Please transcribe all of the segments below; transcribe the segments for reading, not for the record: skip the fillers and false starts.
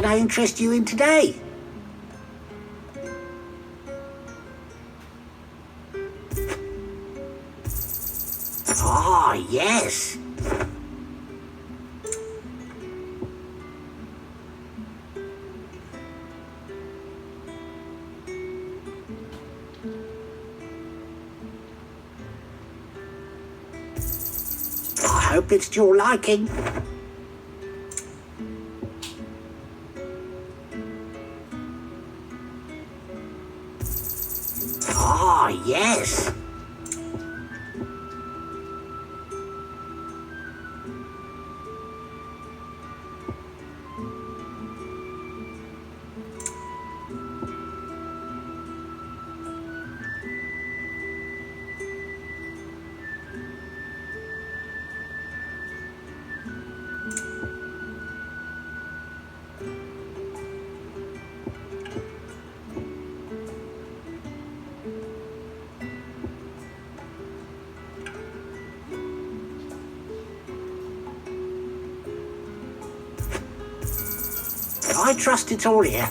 can I interest you in today? Ah, yes. I hope it's to your liking. Ah, yes. I trust it's all here.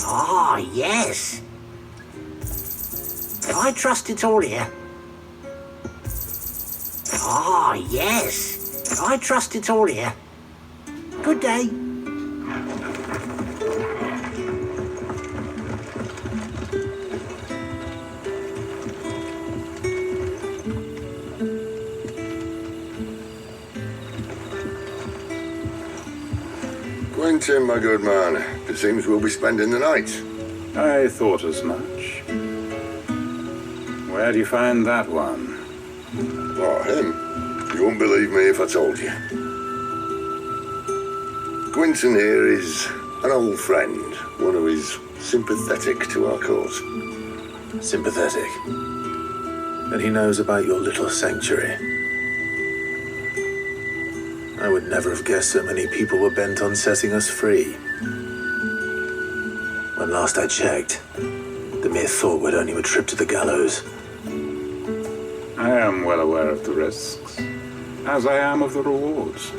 Ah, yes. I trust it's all here. Ah, yes. I trust it's all here. Good day. Quentin, my good man, it seems we'll be spending the night. I thought as much. Where do you find that one? What, him? You wouldn't believe me if I told you. Quentin here is an old friend, one who is sympathetic to our cause. Sympathetic? And he knows about your little sanctuary. I would never have guessed so many people were bent on setting us free. When last I checked, the mere thought would earn you a trip to the gallows. I am well aware of the risks, as I am of the rewards.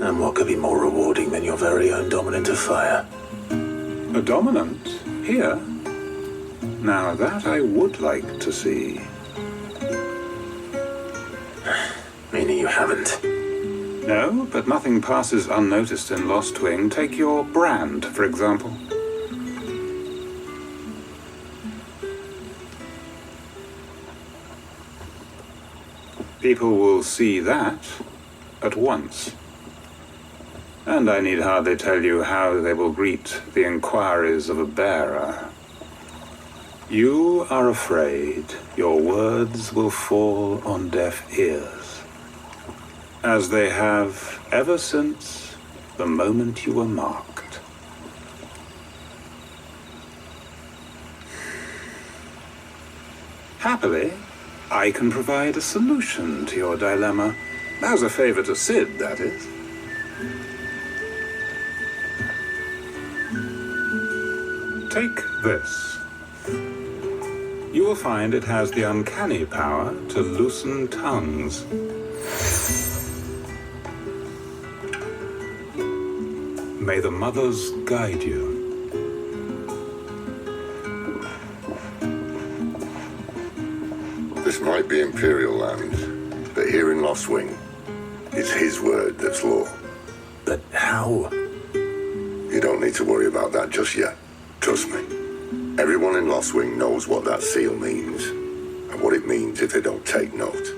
And what could be more rewarding than your very own dominant of fire? A dominant? Here? Now that I would like to see. Meaning you haven't? No, but nothing passes unnoticed in Lost Wing. Take your brand, for example. People will see that at once. And I need hardly tell you how they will greet the inquiries of a bearer. You are afraid your words will fall on deaf ears, as they have ever since the moment you were marked. Happily, I can provide a solution to your dilemma, as a favor to Sid, that is. Take this. You will find it has the uncanny power to loosen tongues. May the mothers guide you. This might be Imperial land, but here in Lost Wing, it's his word that's law. But how? You don't need to worry about that just yet. Trust me. Everyone in Lost Wing knows what that seal means, and what it means if they don't take note.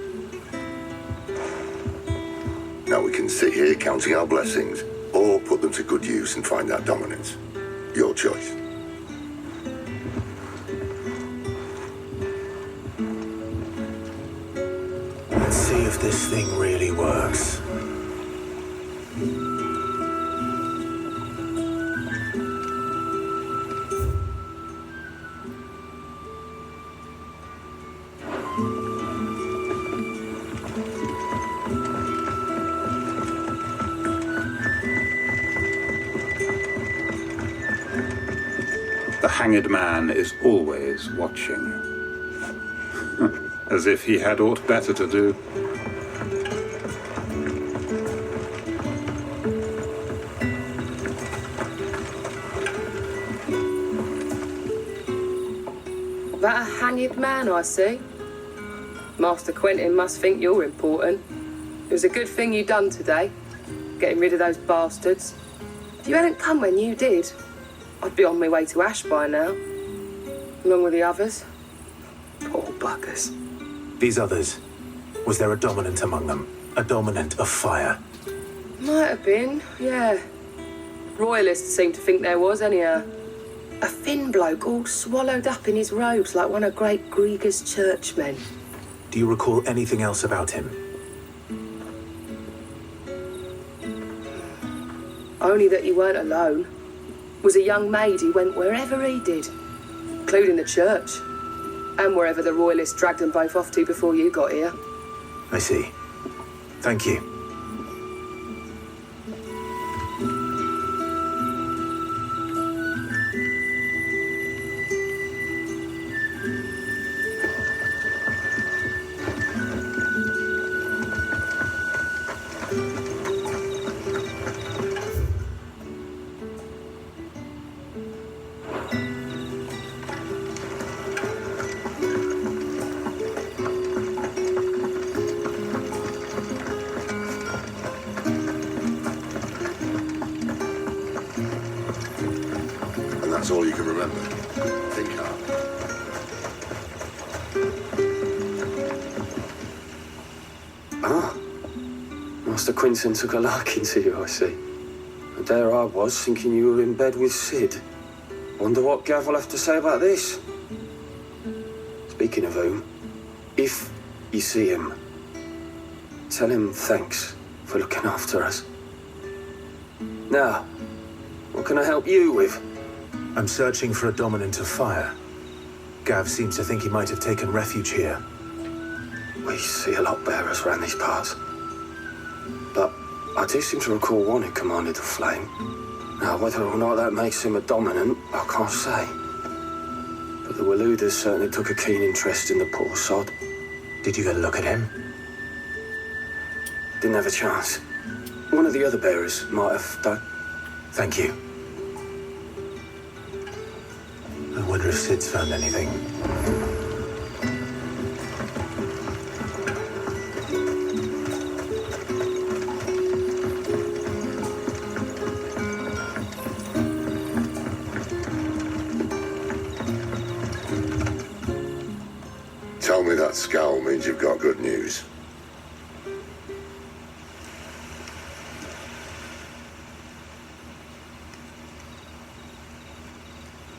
Now we can sit here counting our blessings, or put them to good use and find that dominance. Your choice. Let's see if this thing really works. The hanged man is always watching. As if he had aught better to do. That a hanged man, I see. Master Quentin must think you're important. It was a good thing you done today, getting rid of those bastards. If you hadn't come when you did, I'd be on my way to Ash by now, along with the others. Poor buggers. These others, was there a dominant among them? A dominant of fire? Might have been, yeah. Royalists seem to think there was, anyhow. A thin bloke all swallowed up in his robes like one of Great Grieger's churchmen. Do you recall anything else about him? Only that he weren't alone. Was a young maid who went wherever he did, including the church, and wherever the Royalists dragged them both off to before you got here. I see. Thank you. That's all you can remember. Think hard. Ah. Master Quentin took a liking to you, I see. And there I was, thinking you were in bed with Sid. Wonder what Gav will have to say about this. Speaking of whom, if you see him, tell him thanks for looking after us. Now, what can I help you with? I'm searching for a dominant of fire. Gav seems to think he might have taken refuge here. We see a lot bearers around these parts. But I do seem to recall one who commanded the flame. Now, whether or not that makes him a dominant, I can't say. But the Waluders certainly took a keen interest in the poor sod. Did you get a look at him? Didn't have a chance. One of the other bearers might have done. Thank you. I wonder if Sid's found anything. Tell me that scowl means you've got good news.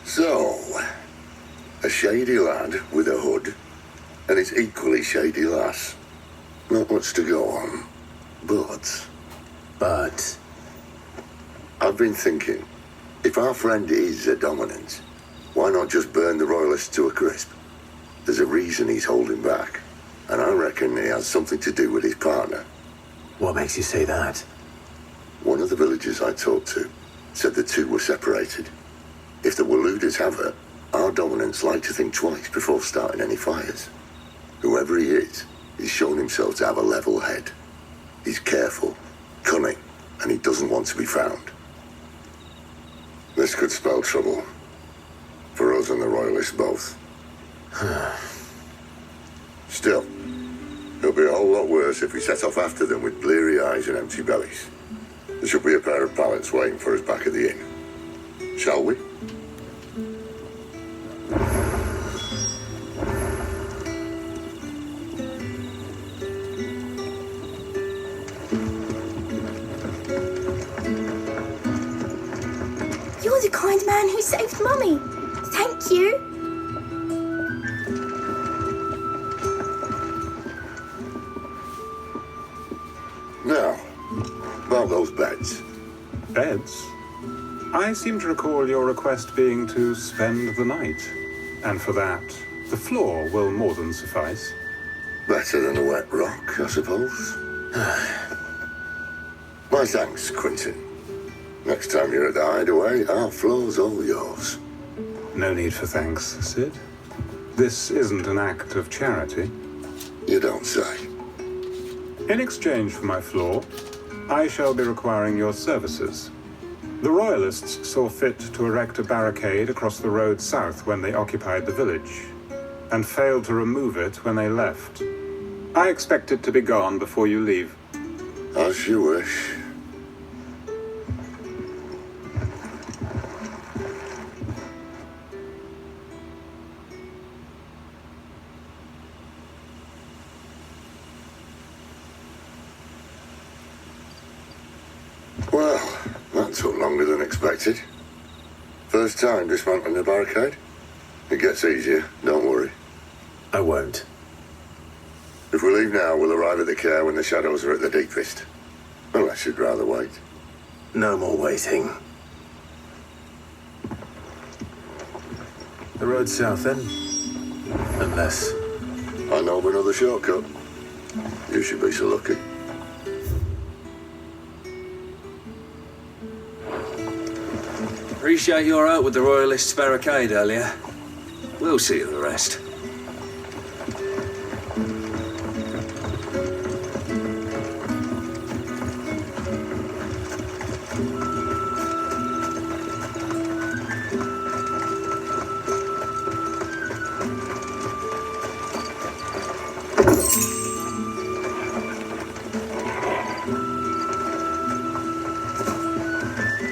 So, a shady lad with a hood, and his equally shady lass. Not much to go on, but I've been thinking, if our friend is a dominant, why not just burn the Royalists to a crisp? There's a reason he's holding back, and I reckon he has something to do with his partner. What makes you say that? One of the villagers I talked to said the two were separated. If the Waluders have her, our dominants like to think twice before starting any fires. Whoever he is, he's shown himself to have a level head. He's careful, cunning, and he doesn't want to be found. This could spell trouble. For us and the Royalists both. Still, it'll be a whole lot worse if we set off after them with bleary eyes and empty bellies. There should be a pair of pallets waiting for us back at the inn. Shall we? You're the kind man who saved Mummy. Thank you. Now, about those beds. Beds? I seem to recall your request being to spend the night. And for that, the floor will more than suffice. Better than a wet rock, I suppose. My thanks, Quentin. Next time you're at the hideaway, our floor's all yours. No need for thanks, Sid. This isn't an act of charity. You don't say. In exchange for my floor, I shall be requiring your services. The Royalists saw fit to erect a barricade across the road south when they occupied the village. and failed to remove it when they left. I expect it to be gone before you leave. As you wish. Well, that took longer than expected. First time dismantling the barricade? It gets easier, don't worry. I won't. If we leave now, we'll arrive at the care when the shadows are at the deepest. Unless you'd rather wait. No more waiting. The road south then? Unless... I know of another shortcut. You should be so lucky. Appreciate your help with the Royalists' barricade earlier. We'll see you the rest.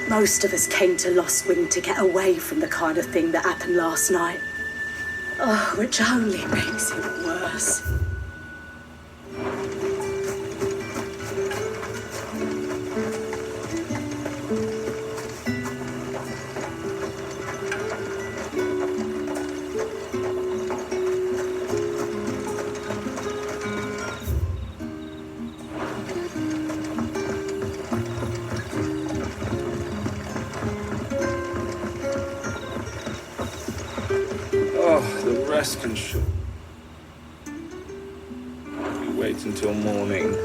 Most of us came to Lost Wing to get away from the kind of thing that happened last night. Oh, which only makes it worse. The rest can show. You wait until morning.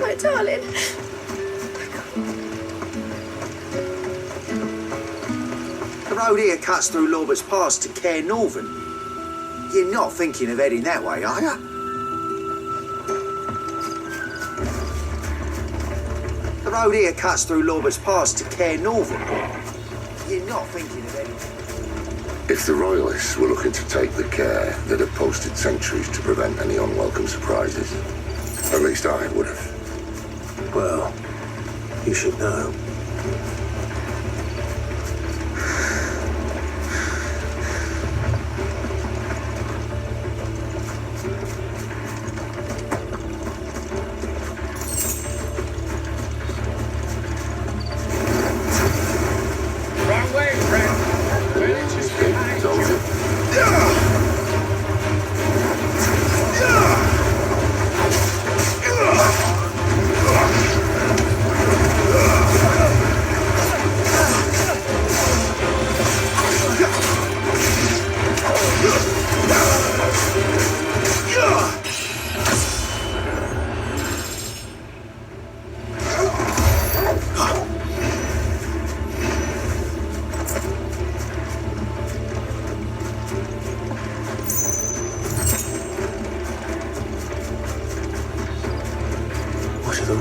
My darling. The road here cuts through Lorbert's Pass to Care Northern. You're not thinking of heading that way, are you? The road here cuts through Lorbert's Pass to Care Northern. You're not thinking of heading... If the Royalists were looking to take the care, they'd have posted sentries to prevent any unwelcome surprises. At least I would have. Well, you should know. Wrong way, friend. Village is behind Told you. you.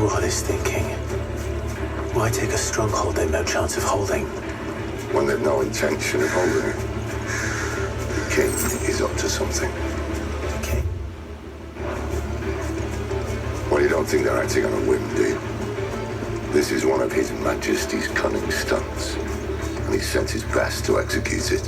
what is thinking. Why take a stronghold they've no chance of holding? When they've no intention of holding it. The king is up to something. The king? Well, you don't think they're acting on a whim, do you? This is one of His Majesty's cunning stunts, and he sent his best to execute it.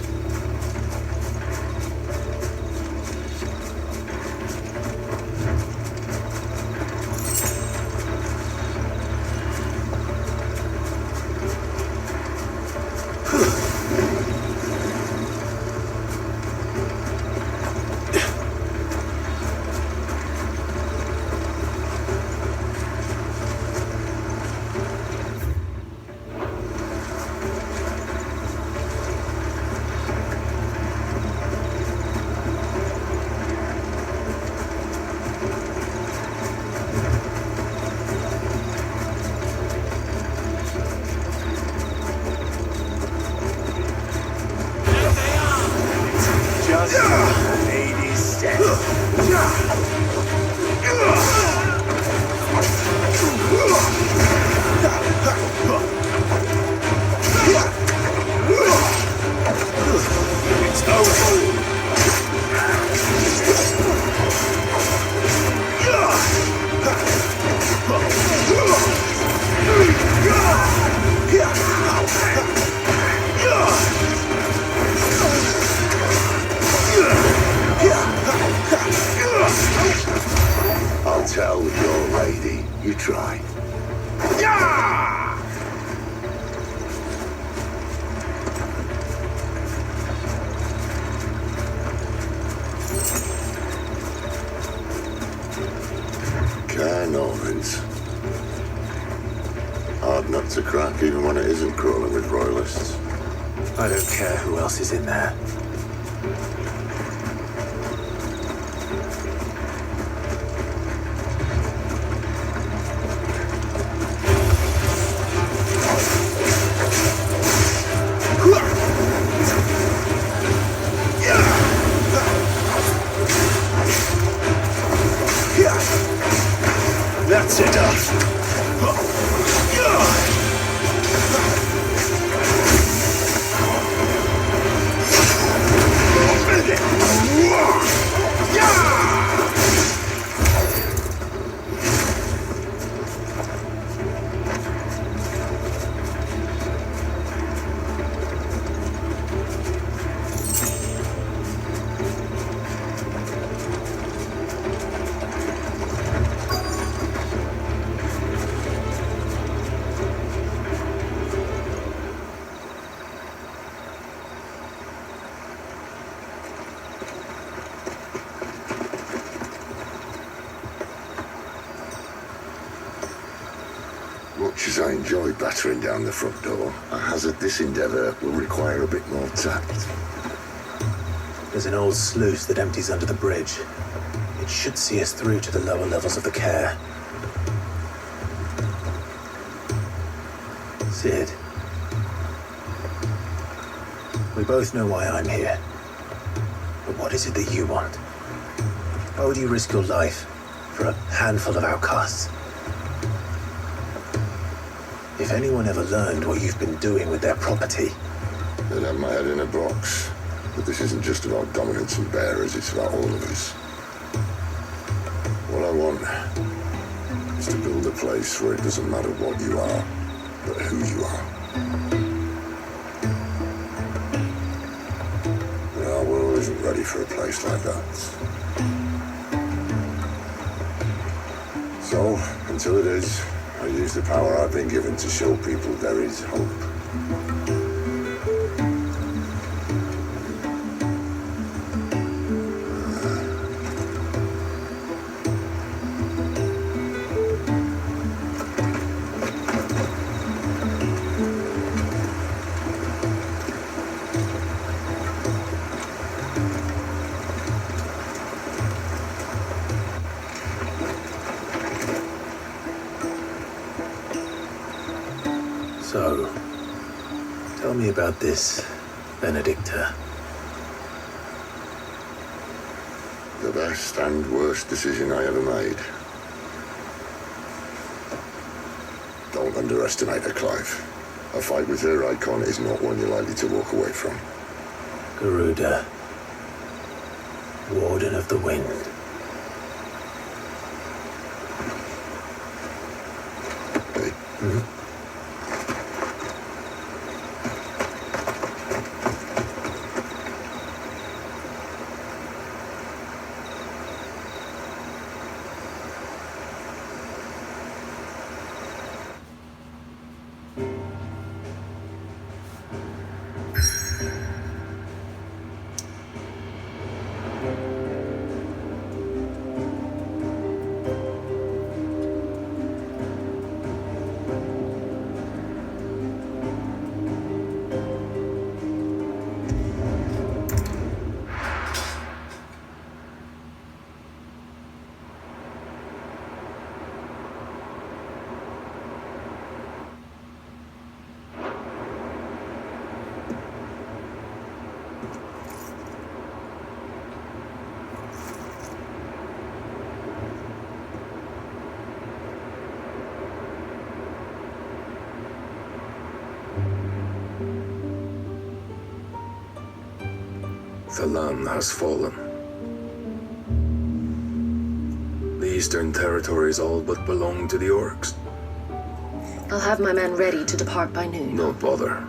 I'll tell your lady. You try. Cairnovans. Hard nut to crack even when it isn't crawling with royalists. I don't care who else is in there. That's enough. Much as I enjoy battering down the front door, I hazard this endeavour will require a bit more tact. There's an old sluice that empties under the bridge. It should see us through to the lower levels of the care. Sid. We both know why I'm here. But what is it that you want? Why would you risk your life for a handful of outcasts? If anyone ever learned what you've been doing with their property... They'd have my head in a box. But this isn't just about dominance and bearers, it's about all of us. What I want is to build a place where it doesn't matter what you are, but who you are. But our world isn't ready for a place like that. So, until it is, I use the power I've been given to show people there is hope. So, tell me about this, Benedicta. The best and worst decision I ever made. Don't underestimate her, Clive. A fight with her icon is not one you're likely to walk away from. Garuda, Warden of the Wind. Hey. The land has fallen. The Eastern Territories all but belong to the Orcs. I'll have my men ready to depart by noon. No bother.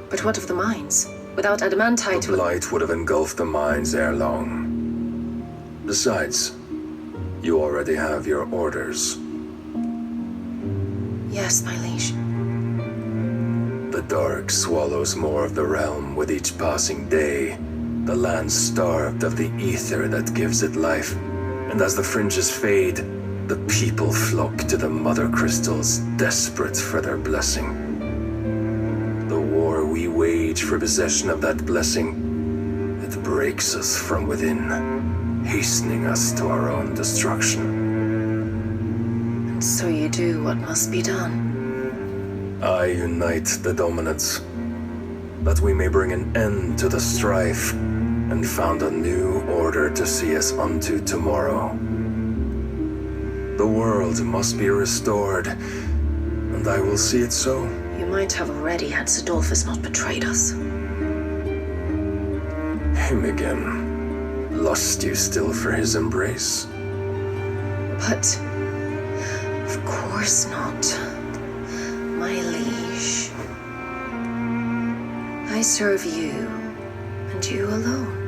But what of the mines? Without adamantite... The blight would have engulfed the mines ere long. Besides, you already have your orders. Yes, my liege. The dark swallows more of the realm with each passing day. The land starved of the ether that gives it life. And as the fringes fade, the people flock to the mother crystals, desperate for their blessing. The war we wage for possession of that blessing, it breaks us from within, hastening us to our own destruction. And so you do what must be done. I unite the dominants, that we may bring an end to the strife, and found a new order to see us unto tomorrow. The world must be restored, and I will see it so. You might have already had Sidolphus not betrayed us. Him again. Lust you still for his embrace? But... of course not. My liege. I serve you, and you alone.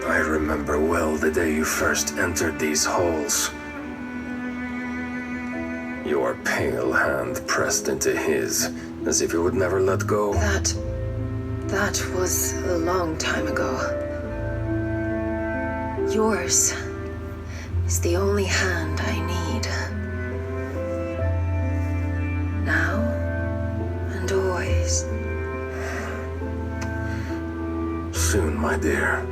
I remember well the day you first entered these halls. Your pale hand pressed into his, as if you would never let go. That was a long time ago. Yours is the only hand I need. Now and always. Soon, my dear.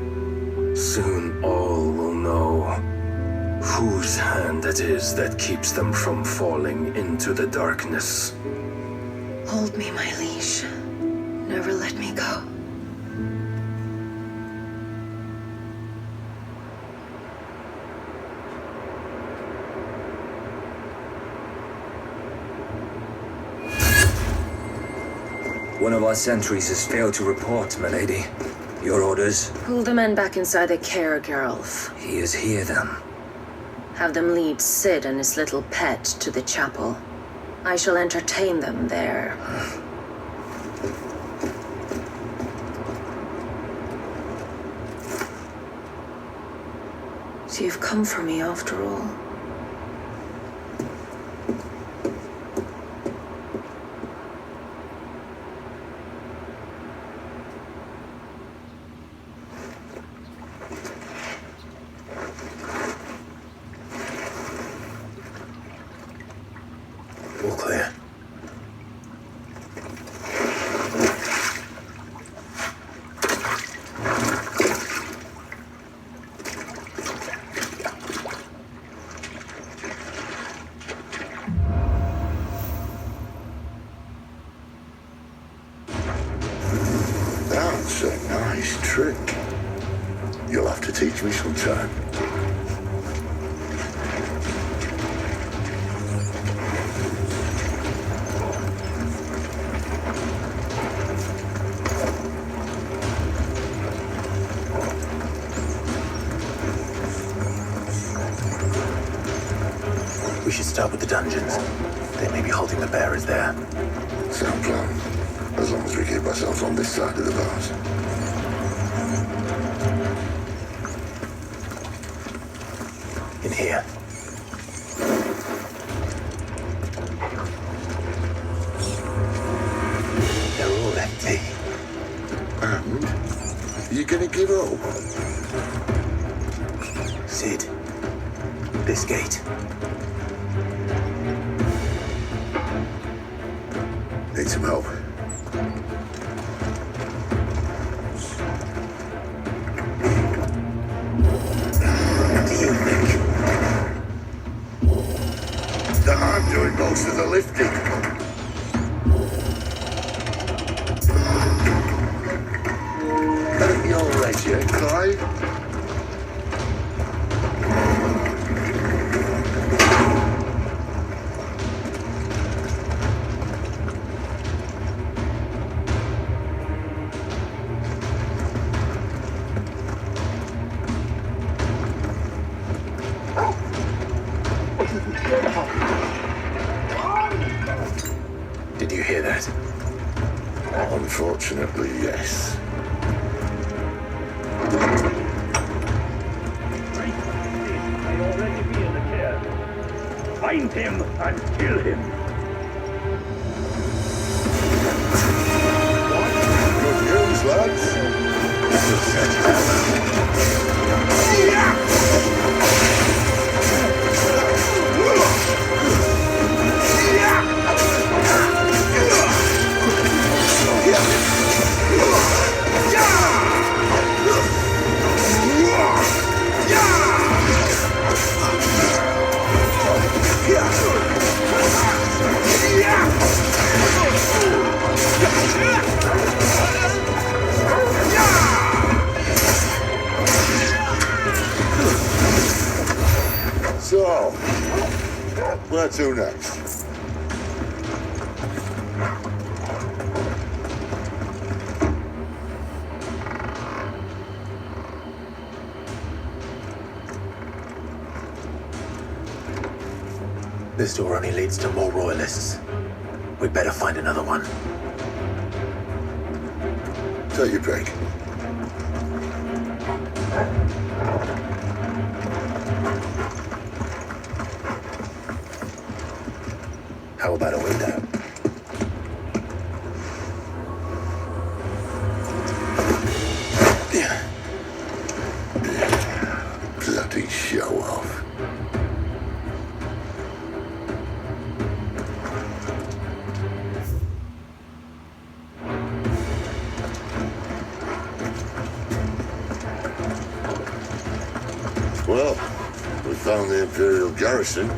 Soon all will know whose hand it is that keeps them from falling into the darkness. Hold me, my liege. Never let me go. One of our sentries has failed to report, milady. Your orders? Pull the men back inside the care, Geralf. He is here, then. Have them lead Sid and his little pet to the chapel. I shall entertain them there. So you've come for me after all. All clear. That's a nice trick. You'll have to teach me sometime. We should start with the dungeons. They may be holding the bearers there. Sound plan. As long as we keep ourselves on this side of the bars. In here. They're all empty. And? You gonna give up? Sid. This gate. Need some help. What do you think? That I'm doing most of the lifting. At your leisure, Clive. Did you hear that? Unfortunately, yes. May already be in the chair. Find him and kill him. Good news, lads. So, where to next? This door only leads to more royalists. We'd better find another one. Take your pick. How about a window? Bloody show off. Well, we found the Imperial garrison.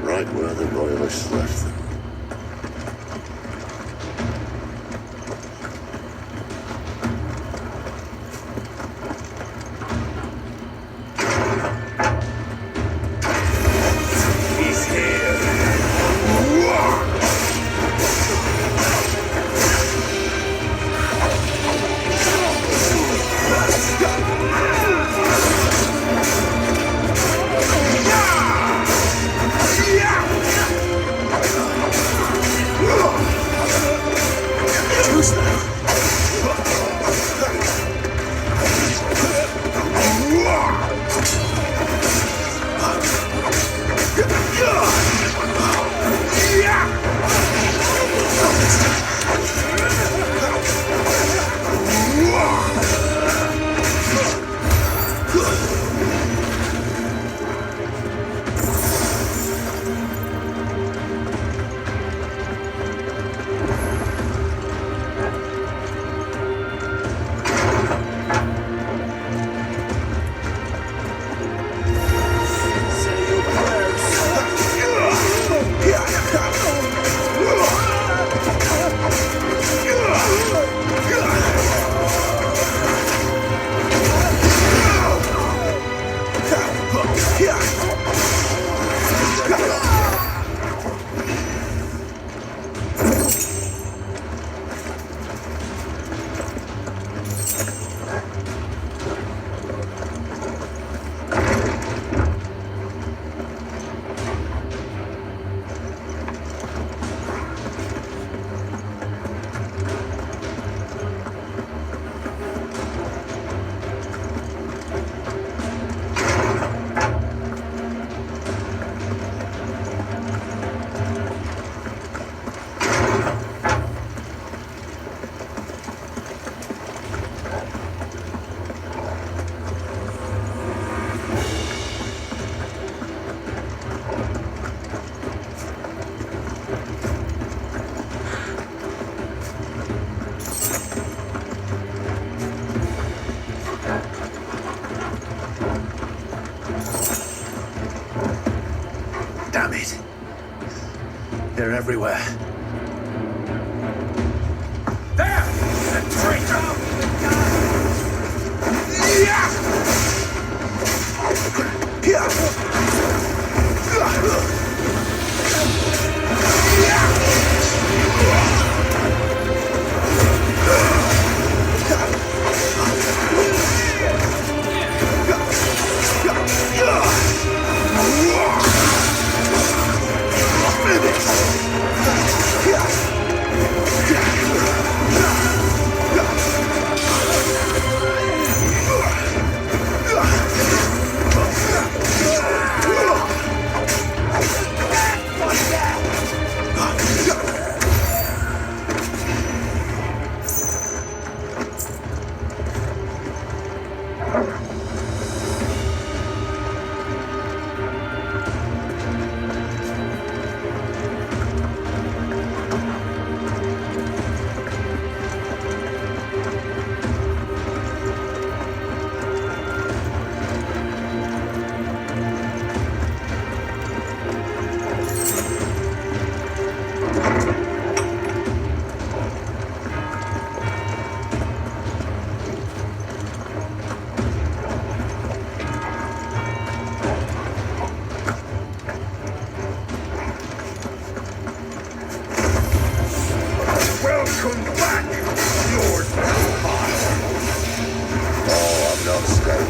Right where the Royalists left them. He's here. They're everywhere. There! The traitor! Welcome back, Lord Vampire. Oh, I'm not scared.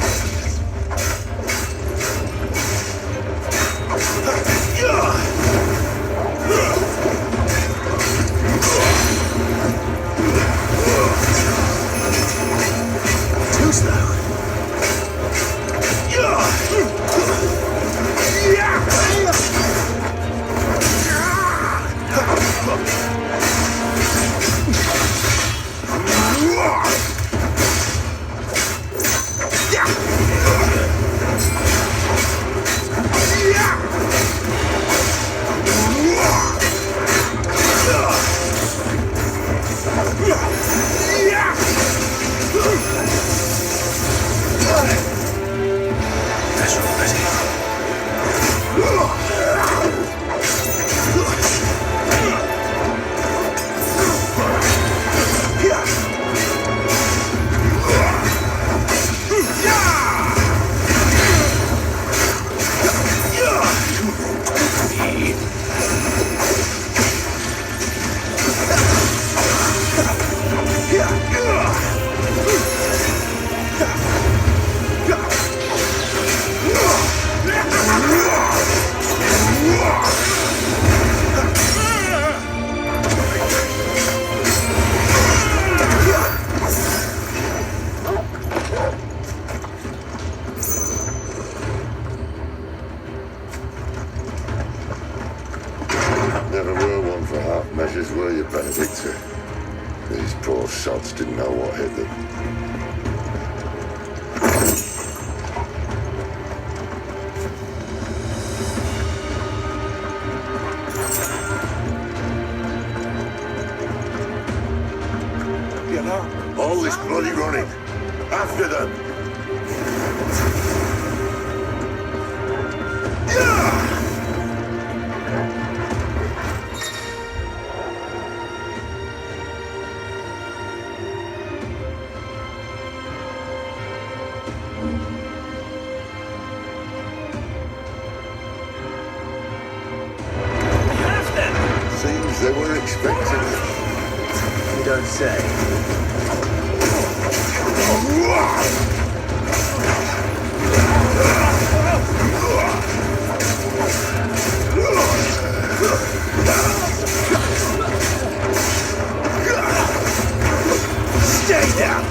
Too slow. Never were one for half measures, were you, Benedicta? These poor sods didn't know what hit them. All this bloody running. After them. Seems they were expecting it. You don't say. Stay down!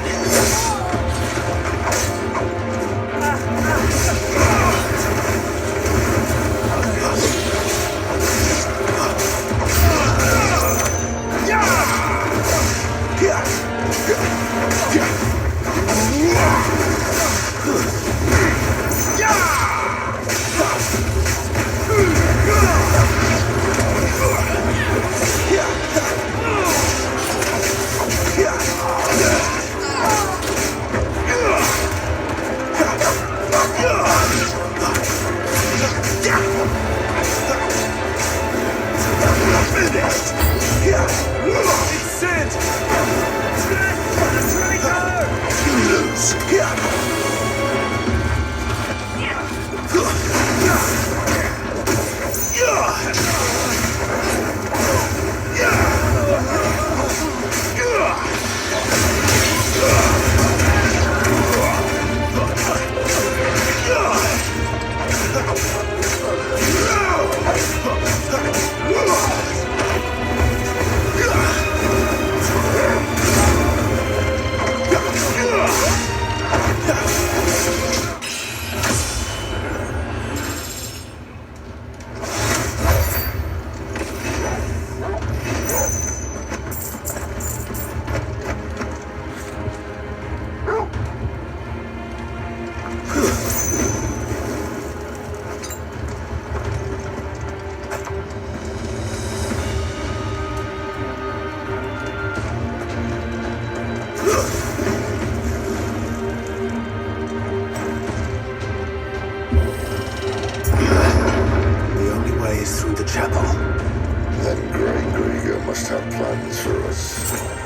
have plans for us.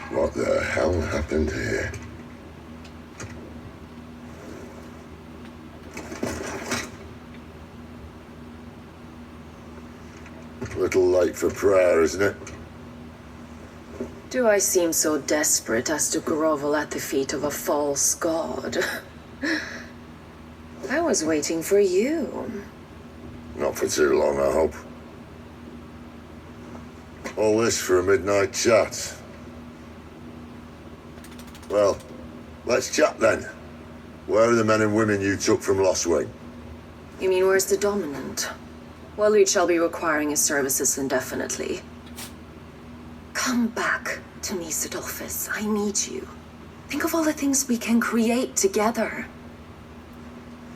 What the hell happened here? Little late for prayer, isn't it? Do I seem so desperate as to grovel at the feet of a false god? I was waiting for you. Not for too long, I hope. All this for a midnight chat. Well, let's chat then. Where are the men and women you took from Lost Wing? You mean where's the dominant? Waleed shall be requiring his services indefinitely. Come back to me, Sidolphus. I need you. Think of all the things we can create together.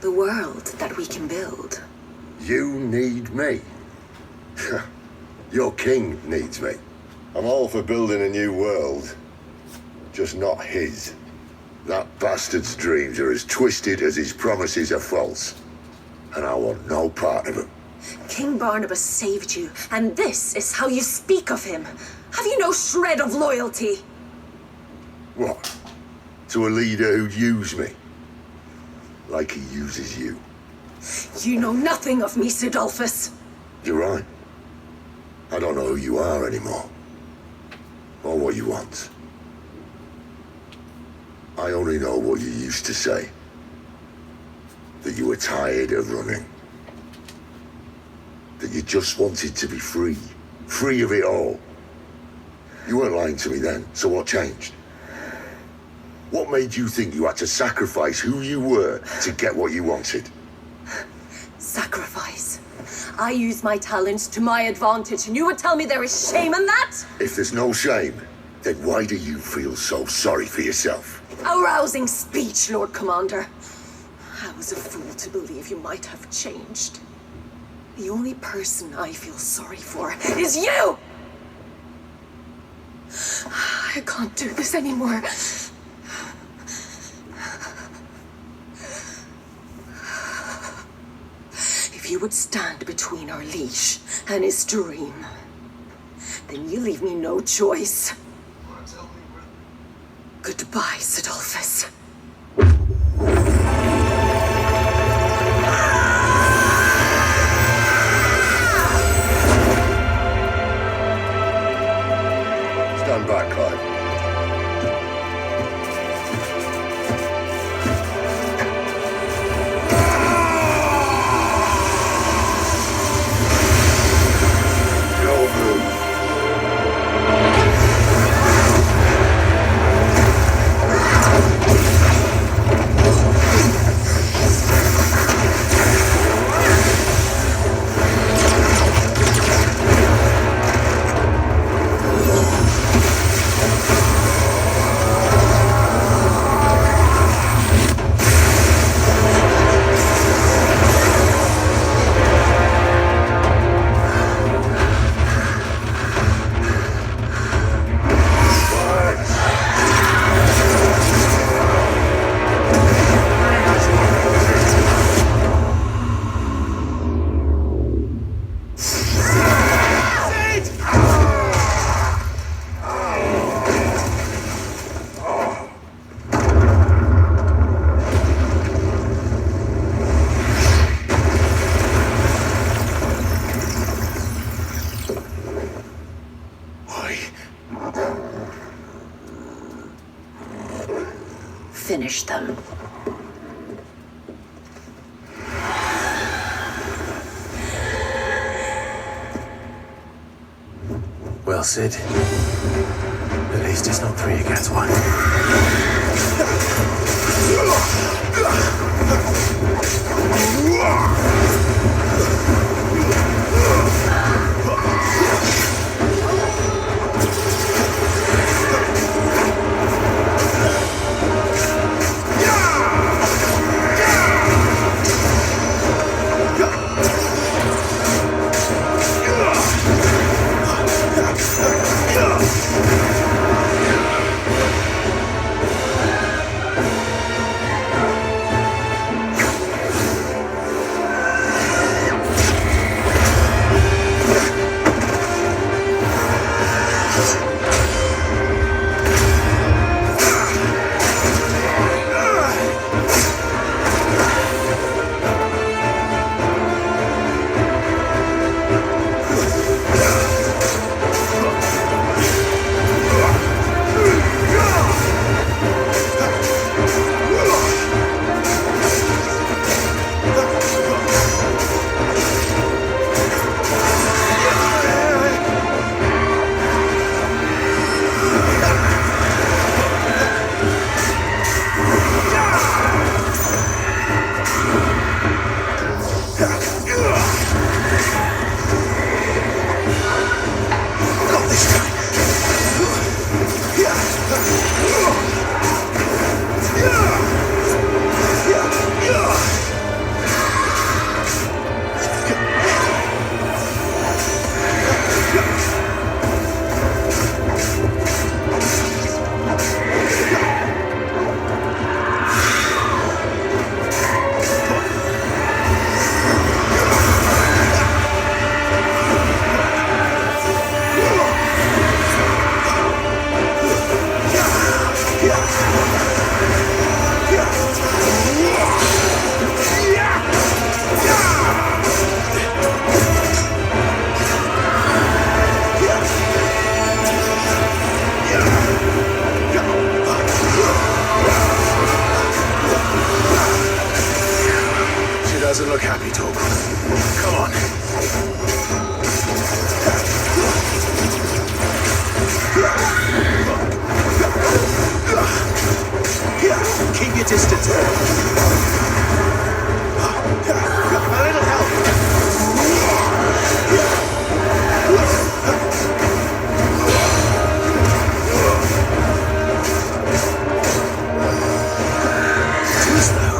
The world that we can build. You need me. Your king needs me. I'm all for building a new world. Just not his. That bastard's dreams are as twisted as his promises are false. And I want no part of them. King Barnabas saved you, and this is how you speak of him. Have you no shred of loyalty? What? To a leader who'd use me? Like he uses you. You know nothing of me, Sidolphus. You're right. I don't know who you are anymore. Or what you want. I only know what you used to say. That you were tired of running. That you just wanted to be free. Free of it all. You weren't lying to me then, so what changed? What made you think you had to sacrifice who you were to get what you wanted? Sacrifice. I use my talents to my advantage, and you would tell me there is shame in that? If there's no shame, then why do you feel so sorry for yourself? A rousing speech, Lord Commander. I was a fool to believe you might have changed. The only person I feel sorry for is you! I can't do this anymore. If you would stand between our leash and his dream, then you leave me no choice. Goodbye, Sidolphus. Stand back, Clive. Finish them. Well, Sid. At least it's not 3 against 1. distance. A little help. Too slow.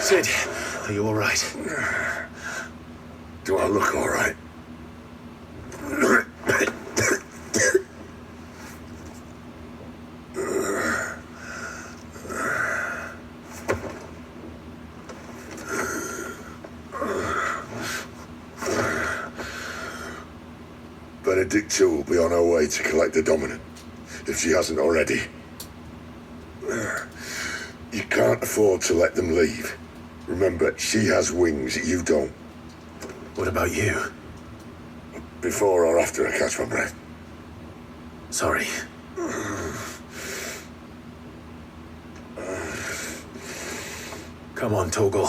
Sid, are you all right? Do I look all right? Benedicta will be on her way to collect the Dominant, if she hasn't already. You can't afford to let them leave. Remember, she has wings, you don't. What about you? Before or after I catch my breath? Sorry. Come on, Torgal.